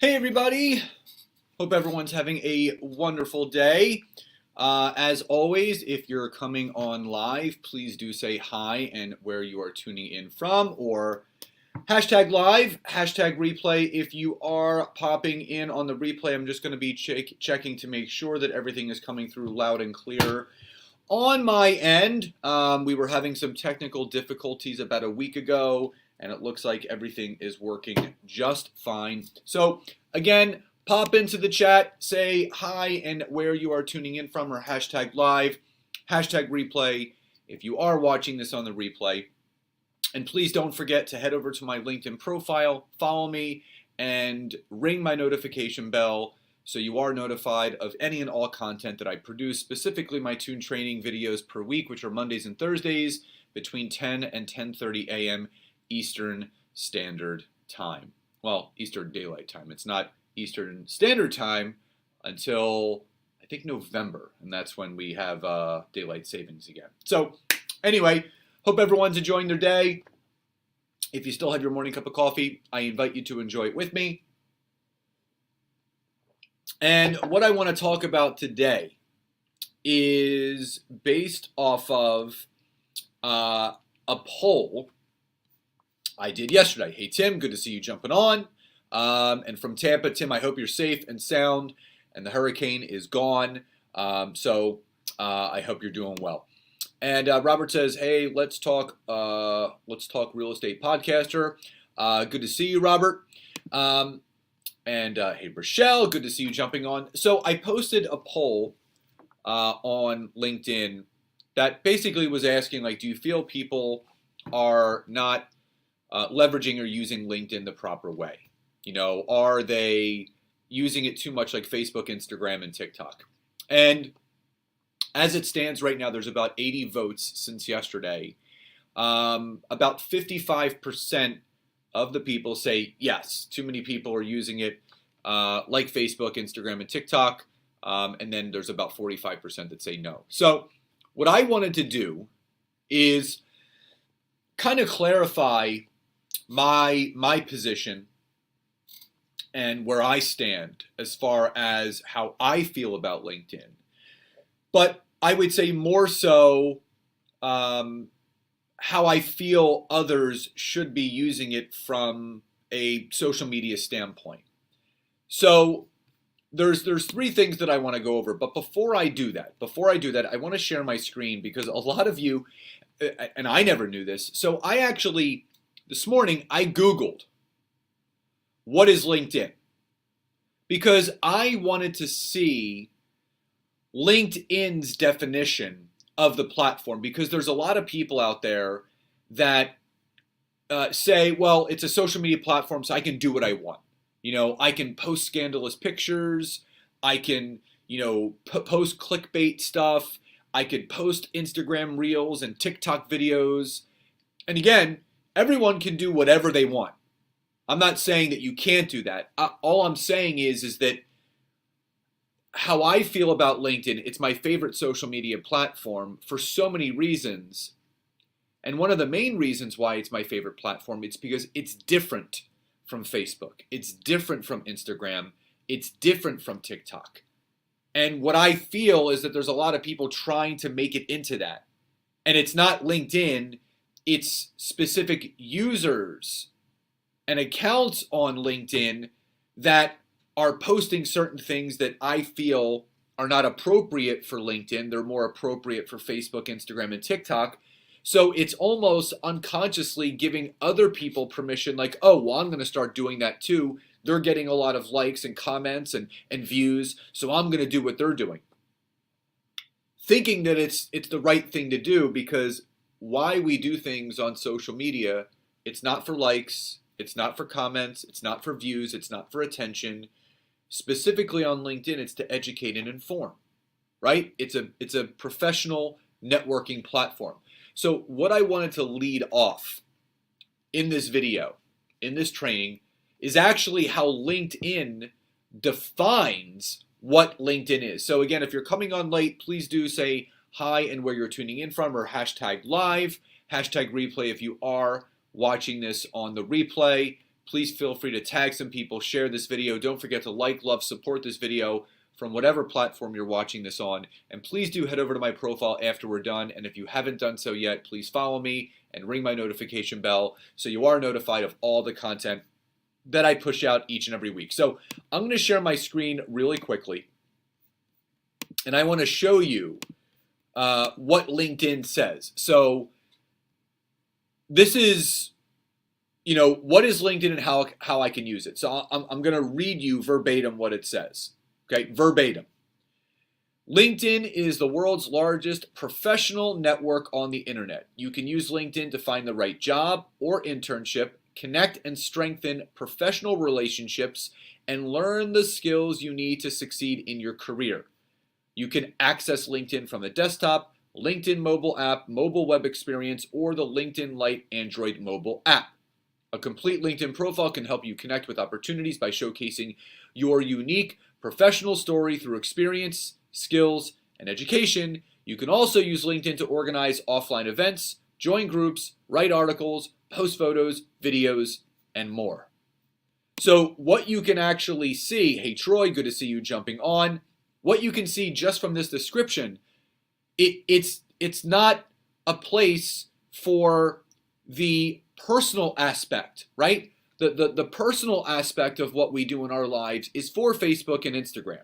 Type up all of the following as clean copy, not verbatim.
Hey everybody, hope everyone's having a wonderful day. As always, if you're coming on live, please do say hi and where you are tuning in from, or hashtag live, hashtag replay. If you are popping in on the replay, I'm just going to be checking to make sure that everything is coming through loud and clear. On my end, we were having some technical difficulties about a week ago, and it looks like everything is working just fine. So again, pop into the chat, say hi and where you are tuning in from, or hashtag live, hashtag replay if you are watching this on the replay. And please don't forget to head over to my LinkedIn profile, follow me, and ring my notification bell so you are notified of any and all content that I produce, specifically my Tune training videos per week, which are Mondays and Thursdays between 10 and 10:30 a.m. Eastern Standard Time. Well, Eastern Daylight Time. It's not Eastern Standard Time until, I think, November, and that's when we have daylight savings again. So anyway, hope everyone's enjoying their day. If you still have your morning cup of coffee, I invite you to enjoy it with me. And what I want to talk about today is based off of a poll I did yesterday. Hey, Tim, good to see you jumping on. And from Tampa, Tim, I hope you're safe and sound and the hurricane is gone. So I hope you're doing well. And Robert says, hey, let's talk real estate podcaster. Good to see you, Robert. And hey, Rochelle, good to see you jumping on. So I posted a poll on LinkedIn that basically was asking, like, do you feel people are not leveraging or using LinkedIn the proper way? You know, are they using it too much like Facebook, Instagram, and TikTok? And as it stands right now, there's about 80 votes since yesterday. About 55% of the people say yes, too many people are using it like Facebook, Instagram, and TikTok. And then there's about 45% that say no. So what I wanted to do is kind of clarify my position and where I stand as far as how I feel about LinkedIn. But I would say more so how I feel others should be using it from a social media standpoint. So there's three things that I want to go over. But before I do that, I want to share my screen because a lot of you, and I never knew this, so I actually, this morning, I Googled, what is LinkedIn? Because I wanted to see LinkedIn's definition of the platform, because there's a lot of people out there that say, well, it's a social media platform, so I can do what I want. You know, I can post scandalous pictures. I can, you know, post clickbait stuff. I could post Instagram reels and TikTok videos. And again, everyone can do whatever they want. I'm not saying that you can't do that. All I'm saying is that how I feel about LinkedIn, it's my favorite social media platform for so many reasons. And one of the main reasons why it's my favorite platform, it's because it's different from Facebook. It's different from Instagram. It's different from TikTok. And what I feel is that there's a lot of people trying to make it into that. And it's not LinkedIn, it's specific users and accounts on LinkedIn that are posting certain things that I feel are not appropriate for LinkedIn. They're more appropriate for Facebook, Instagram, and TikTok. So it's almost unconsciously giving other people permission, like, oh, well, I'm going to start doing that too. They're getting a lot of likes and comments and views, so I'm going to do what they're doing. Thinking that it's the right thing to do, because why we do things on social media, it's not for likes, it's not for comments, it's not for views, it's not for attention. Specifically on LinkedIn, it's to educate and inform, right? It's a professional networking platform. So what I wanted to lead off in this video, in this training, is actually how LinkedIn defines what LinkedIn is. So again, if you're coming on late, please do say hi and where you're tuning in from, or hashtag live, hashtag replay if you are watching this on the replay. Please feel free to tag some people, share this video. Don't forget to like, love, support this video from whatever platform you're watching this on. And please do head over to my profile after we're done. And if you haven't done so yet, please follow me and ring my notification bell so you are notified of all the content that I push out each and every week. So I'm going to share my screen really quickly. And I want to show you what LinkedIn says. So this is, what is LinkedIn and how I can use it. So I'm going to read you verbatim what it says. Okay, verbatim. LinkedIn is the world's largest professional network on the internet. You can use LinkedIn to find the right job or internship, connect and strengthen professional relationships, and learn the skills you need to succeed in your career. You can access LinkedIn from the desktop, LinkedIn mobile app, mobile web experience, or the LinkedIn Lite Android mobile app. A complete LinkedIn profile can help you connect with opportunities by showcasing your unique professional story through experience, skills, and education. You can also use LinkedIn to organize offline events, join groups, write articles, post photos, videos, and more. So what you can actually see, hey Troy, good to see you jumping on. What you can see just from this description, it's not a place for the personal aspect, right? The personal aspect of what we do in our lives is for Facebook and Instagram.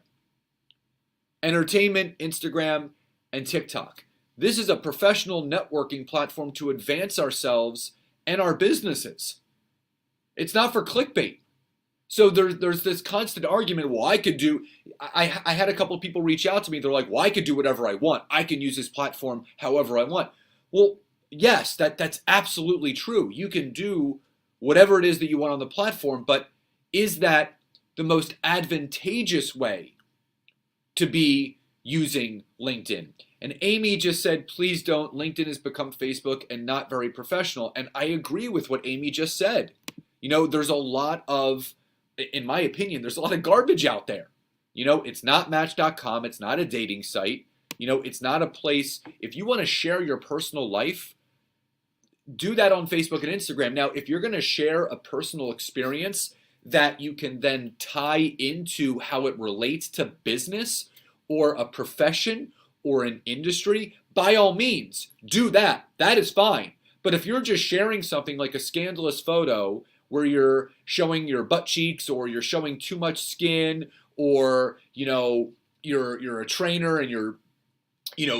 Entertainment, Instagram, and TikTok. This is a professional networking platform to advance ourselves and our businesses. It's not for clickbait. So there's this constant argument, well, I had a couple of people reach out to me. They're like, well, I could do whatever I want. I can use this platform however I want. Well, yes, that's absolutely true. You can do whatever it is that you want on the platform, but is that the most advantageous way to be using LinkedIn? And Amy just said, please don't. LinkedIn has become Facebook and not very professional. And I agree with what Amy just said. There's a lot of, in my opinion, there's a lot of garbage out there. It's not Match.com. It's not a dating site. It's not a place. If you want to share your personal life, do that on Facebook and Instagram. Now, if you're going to share a personal experience that you can then tie into how it relates to business or a profession or an industry, by all means, do that. That is fine. But if you're just sharing something like a scandalous photo where you're showing your butt cheeks or you're showing too much skin or, you're a trainer and you're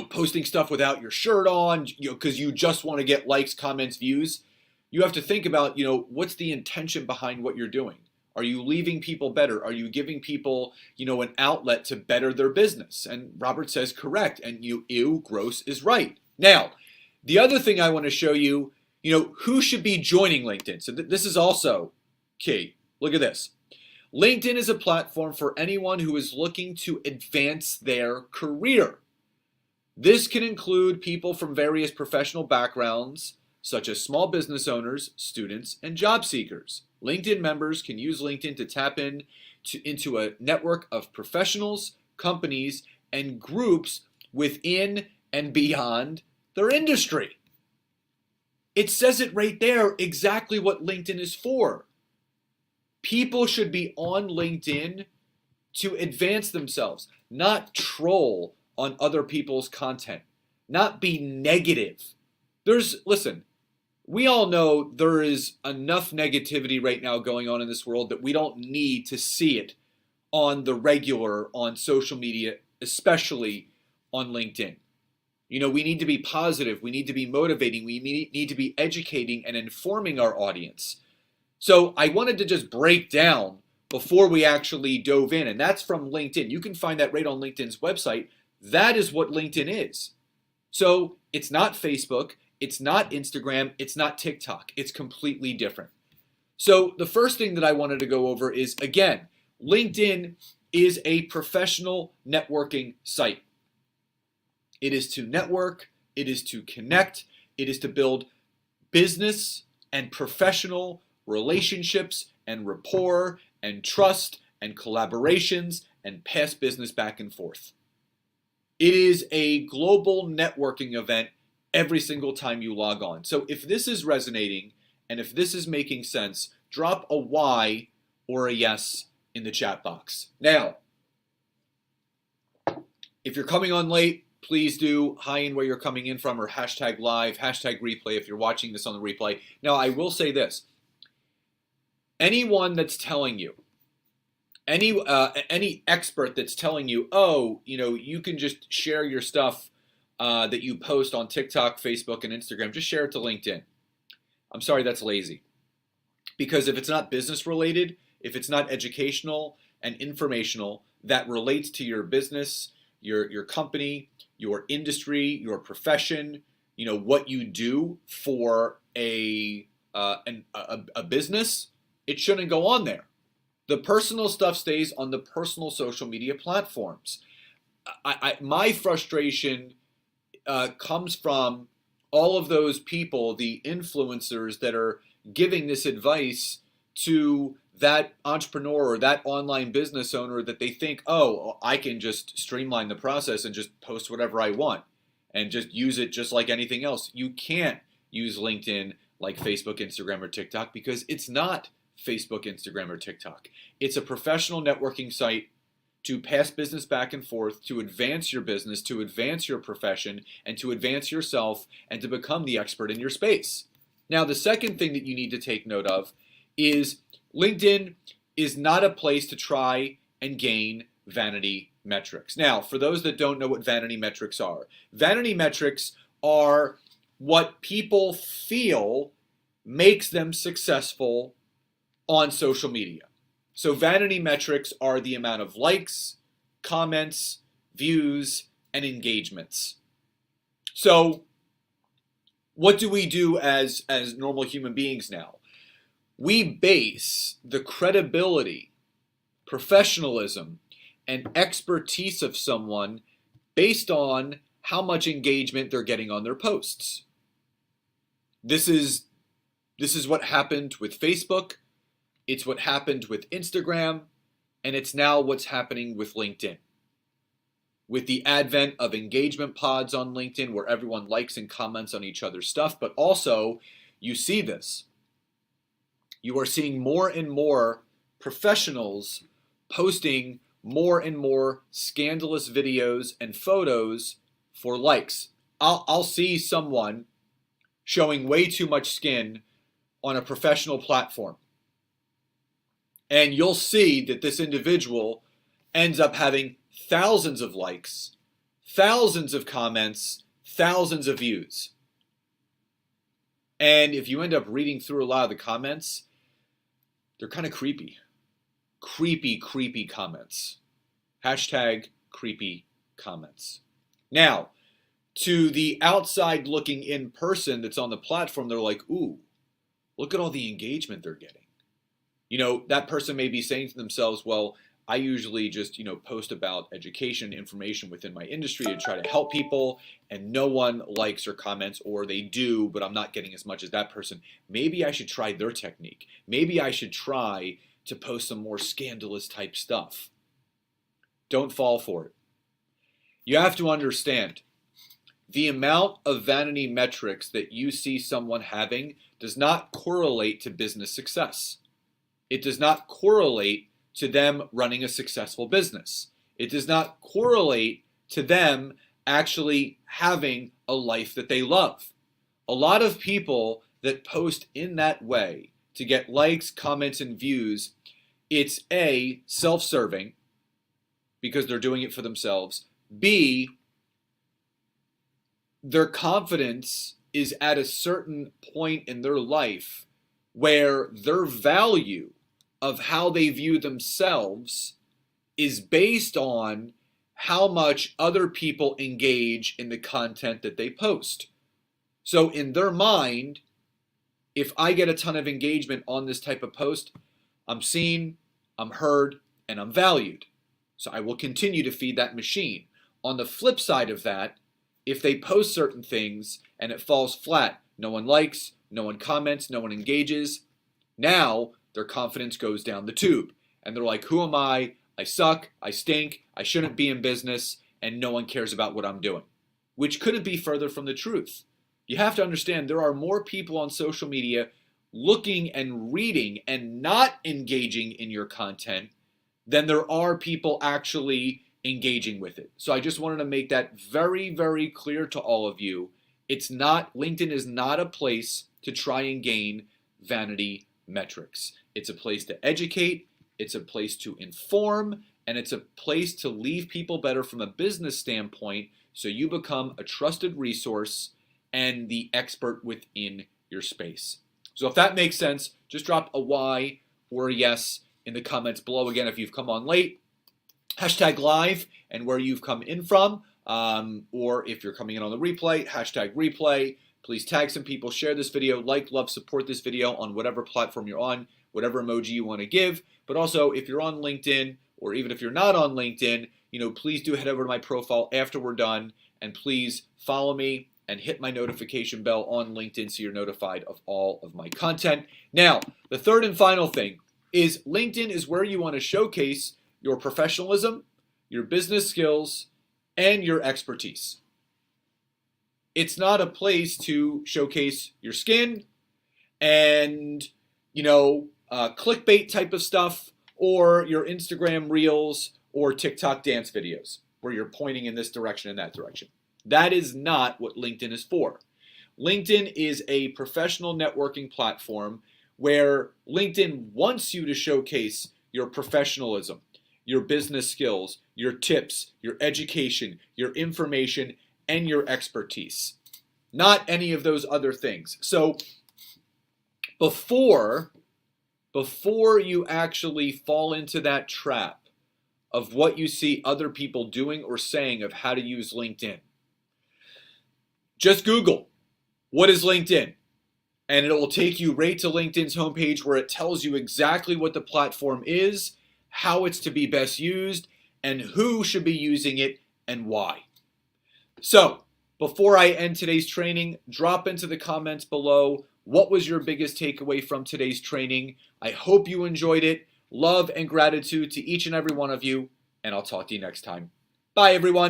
posting stuff without your shirt on, because you just want to get likes, comments, views, you have to think about, what's the intention behind what you're doing? Are you leaving people better? Are you giving people, an outlet to better their business? And Robert says correct, and ew, gross is right. Now, the other thing I want to show you, who should be joining LinkedIn? So this is also key. Look at this. LinkedIn is a platform for anyone who is looking to advance their career. This can include people from various professional backgrounds, such as small business owners, students, and job seekers. LinkedIn members can use LinkedIn to tap into a network of professionals, companies, and groups within and beyond their industry. It says it right there, exactly what LinkedIn is for. People should be on LinkedIn to advance themselves, not troll on other people's content, not be negative. Listen, we all know there is enough negativity right now going on in this world that we don't need to see it on the regular, on social media, especially on LinkedIn. We need to be positive. We need to be motivating. We need to be educating and informing our audience. So I wanted to just break down before we actually dove in, and that's from LinkedIn. You can find that right on LinkedIn's website. That is what LinkedIn is. So it's not Facebook, it's not Instagram, it's not TikTok. It's completely different. So the first thing that I wanted to go over is, again, LinkedIn is a professional networking site. It is to network, it is to connect, it is to build business and professional relationships and rapport and trust and collaborations and pass business back and forth. It is a global networking event every single time you log on. So if this is resonating and if this is making sense, drop a Y or a yes in the chat box. Now, if you're coming on late, please do hi in where you're coming in from, or hashtag live, hashtag replay if you're watching this on the replay. Now, I will say this. Anyone that's telling you, any expert that's telling you, oh, you can just share your stuff that you post on TikTok, Facebook, and Instagram, just share it to LinkedIn. I'm sorry, that's lazy. Because if it's not business related, if it's not educational and informational that relates to your business, your company, your industry, your profession, what you do for a business, it shouldn't go on there. The personal stuff stays on the personal social media platforms. My frustration comes from all of those people, the influencers that are giving this advice to that entrepreneur or that online business owner that they think, oh, I can just streamline the process and just post whatever I want and just use it just like anything else. You can't use LinkedIn like Facebook, Instagram, or TikTok because it's not Facebook, Instagram, or TikTok. It's a professional networking site to pass business back and forth, to advance your business, to advance your profession, and to advance yourself and to become the expert in your space. Now, the second thing that you need to take note of is LinkedIn is not a place to try and gain vanity metrics. Now, for those that don't know what vanity metrics are what people feel makes them successful on social media. So vanity metrics are the amount of likes, comments, views, and engagements. So what do we do as normal human beings now? We base the credibility, professionalism, and expertise of someone based on how much engagement they're getting on their posts. This is what happened with Facebook. It's what happened with Instagram, and it's now what's happening with LinkedIn. With the advent of engagement pods on LinkedIn where everyone likes and comments on each other's stuff, but also you see this. You are seeing more and more professionals posting more and more scandalous videos and photos for likes. I'll see someone showing way too much skin on a professional platform. And you'll see that this individual ends up having thousands of likes, thousands of comments, thousands of views. And if you end up reading through a lot of the comments, they're kind of creepy. Creepy comments. Hashtag creepy comments. Now, to the outside looking in person that's on the platform, they're like, ooh, look at all the engagement they're getting. That person may be saying to themselves, well, I usually just, post about education, information within my industry to try to help people, and no one likes or comments, or they do, but I'm not getting as much as that person. Maybe I should try their technique. Maybe I should try to post some more scandalous type stuff. Don't fall for it. You have to understand, the amount of vanity metrics that you see someone having does not correlate to business success. It does not correlate to them running a successful business. It does not correlate to them actually having a life that they love. A lot of people that post in that way to get likes, comments, and views, it's A, self-serving, because they're doing it for themselves. B, their confidence is at a certain point in their life where their value of how they view themselves is based on how much other people engage in the content that they post. So in their mind, if I get a ton of engagement on this type of post, I'm seen, I'm heard, and I'm valued. So I will continue to feed that machine. On the flip side of that, if they post certain things and it falls flat, no one likes, no one comments, no one engages, now their confidence goes down the tube. And they're like, who am I? I suck, I stink, I shouldn't be in business, and no one cares about what I'm doing. Which couldn't be further from the truth. You have to understand there are more people on social media looking and reading and not engaging in your content than there are people actually engaging with it. So I just wanted to make that very, very clear to all of you. LinkedIn is not a place to try and gain vanity metrics. It's a place to educate, it's a place to inform, and it's a place to leave people better from a business standpoint so you become a trusted resource and the expert within your space. So if that makes sense, just drop a Y or a yes in the comments below. Again, if you've come on late, hashtag live and where you've come in from, or if you're coming in on the replay, hashtag replay. Please tag some people, share this video, like, love, support this video on whatever platform you're on, whatever emoji you want to give. But also, if you're on LinkedIn, or even if you're not on LinkedIn, please do head over to my profile after we're done, and please follow me and hit my notification bell on LinkedIn so you're notified of all of my content. Now, the third and final thing is LinkedIn is where you want to showcase your professionalism, your business skills, and your expertise. It's not a place to showcase your skin and, clickbait type of stuff, or your Instagram reels or TikTok dance videos where you're pointing in this direction and that direction. That is not what LinkedIn is for. LinkedIn is a professional networking platform where LinkedIn wants you to showcase your professionalism, your business skills, your tips, your education, your information, and your expertise. Not any of those other things. So before you actually fall into that trap of what you see other people doing or saying of how to use LinkedIn, just Google, what is LinkedIn? And it will take you right to LinkedIn's homepage where it tells you exactly what the platform is, how it's to be best used, and who should be using it and why. So, before I end today's training, drop into the comments below what was your biggest takeaway from today's training. I hope you enjoyed it. Love and gratitude to each and every one of you, and I'll talk to you next time. Bye, everyone.